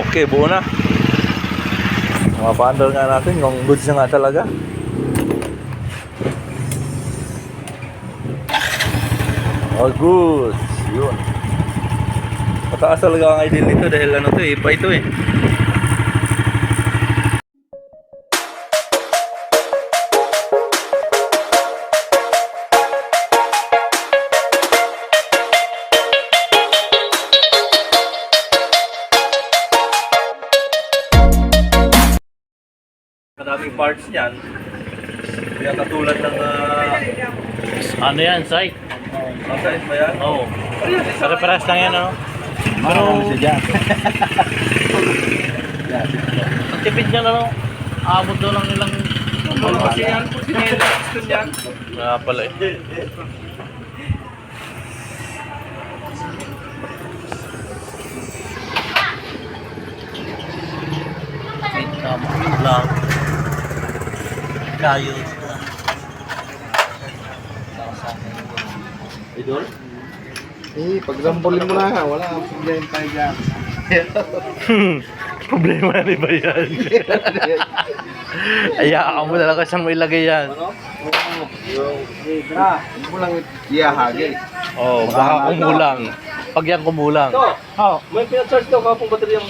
Okay, buo na. Mga pa-under nga natin, yung goods na nga talaga. All goods. Yun. Mataas talaga ang ideal nito dahil ano to eh, ipa ito eh. Maraming parts niyan. Kaya katulad ng Ano yan, site? site ba yan? Oo. Pare-paras lang yan, ano? Pero, ang tipid niya, ano? Abot daw lang nilang... Kasi yan, piston yan. Kaya pala eh. Tama lang. Kayo. Idol? Eh, pag rambolin mo na, wala kang problema tayo dyan. Problema na ba yan? Ayaan mo na lang kasi saan mo ilagay yan. Ano? Oo. Yung, hindi mo lang iyahagi. Oh, baka kumulang. Pag yan kumulang. May pinacharge daw kapong bateryang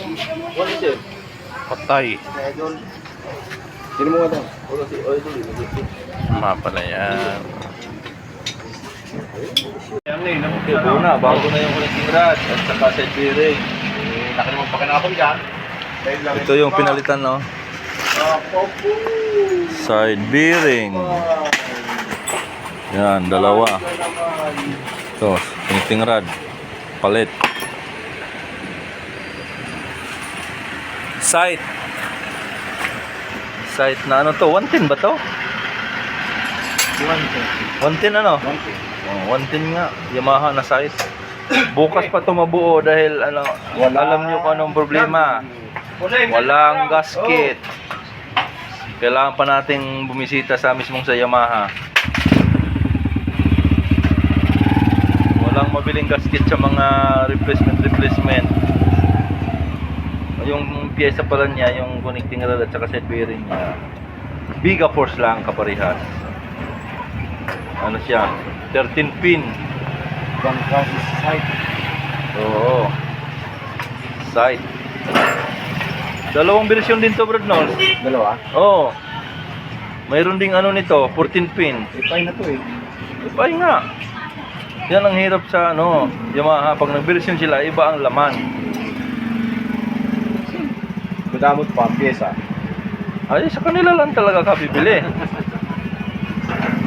1 Patay. Idol. Sino mo nga daw? Wala si Idol. Tama pala yan. Okay, buo na. Bago na yung connecting rod at saka side bearing. Laki naman pakinapon dyan. Ito yung pinalitan, no? Side bearing. Yan, dalawa. Ito, connecting rod. Palit. Sight. Sight na ano to? 110 ba to? 110 ano? 110 nga. Yamaha na sight. Bukas pa to mabuo dahil ano, alam nyo kung anong problema. Walang gasket. Kailangan pa nating bumisita sa mismong sa Yamaha. Walang mabiling gasket sa mga replacement. Yung pyesa pala niya, yung connecting rod at saka side bearing niya, Biga Force lang kaparehas. Ano siya? 13 pin. Bangka side. Oo. Side. Dalawang version din to, Brad Knowles. Dalawa? Oo. Mayroon ding ano nito, 14 pin. Ipay na to eh. Ipay nga. Yan ang hirap sa ano, Yamaha. Pag nag-version sila, iba ang laman. Madamot pa ang pyesa. Ay, sa kanila lang talaga kabibili.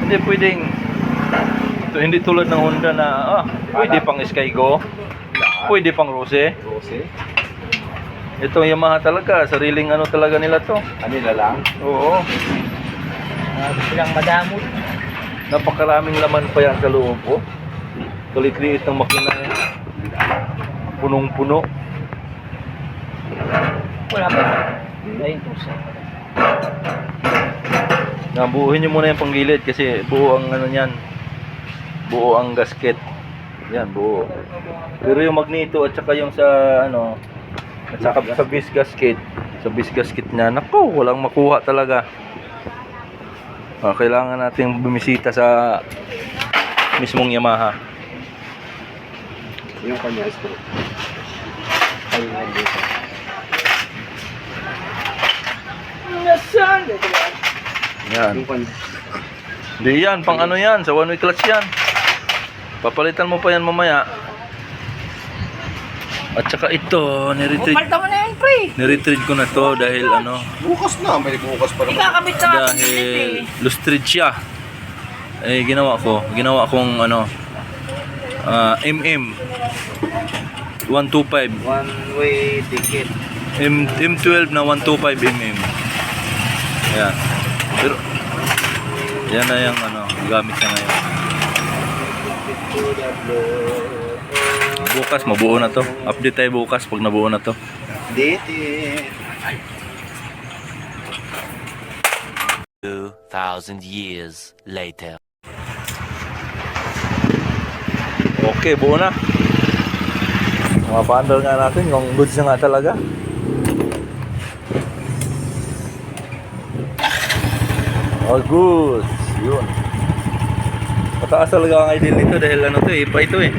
Hindi pwedeng ito, hindi tulad ng Honda na pwede pang Skygo, pwede pang Rose. Rose. Ito Yamaha talaga, sariling ano talaga nila to. Kanila lang. Oo. Silang madamot. Napakaraming laman pa yan sa loob ko. Kulit-liit ng makina yan. Punong-puno. Wala pa. Ayun po siya. Nabuuhin nyo muna yung panggilid kasi buo ang ano niyan. Buo ang gasket. Yan, buo. Pero yung magneto at saka yung sa ano, at saka sa base gasket, niya, nako, walang makuha talaga. Kailangan nating bumisita sa mismong Yamaha. Yung kanya is bro. Ayun dito. Yan. Yung kanya. Di yan, pang ano yan, sa one way clutch yan. Papalitan mo pa yan mamaya. At saka ito, Palta mo na yan, pre. niretrieve ko na to dahil ano, Bukas na, may bukas pa naman. Ikakabit sa akin dahil lustride siya. Eh ginawa kong ano, MM 125 One way ticket. M12 na 125 mm. Ayan. Pero yan na yung ano, gamit niya ngayon. Bukas mabuo na to. Update tayo bukas pag nabuo na to. Dito. 2,000 years later. Okay, buo na. Mga pa-under nga natin, yung goods na nga talaga. Oh, good. Yun. Mataas talaga ang idle nito dahil ano to eh, ipa ito eh.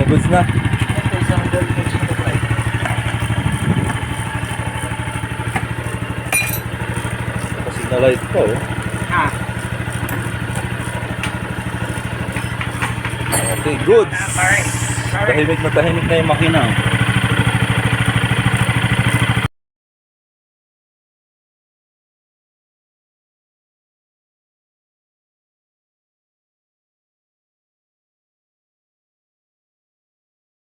Goods na. Ito isang gold coach na try. Signalize pa oh. Okay, goods. Tahimik na yung makina.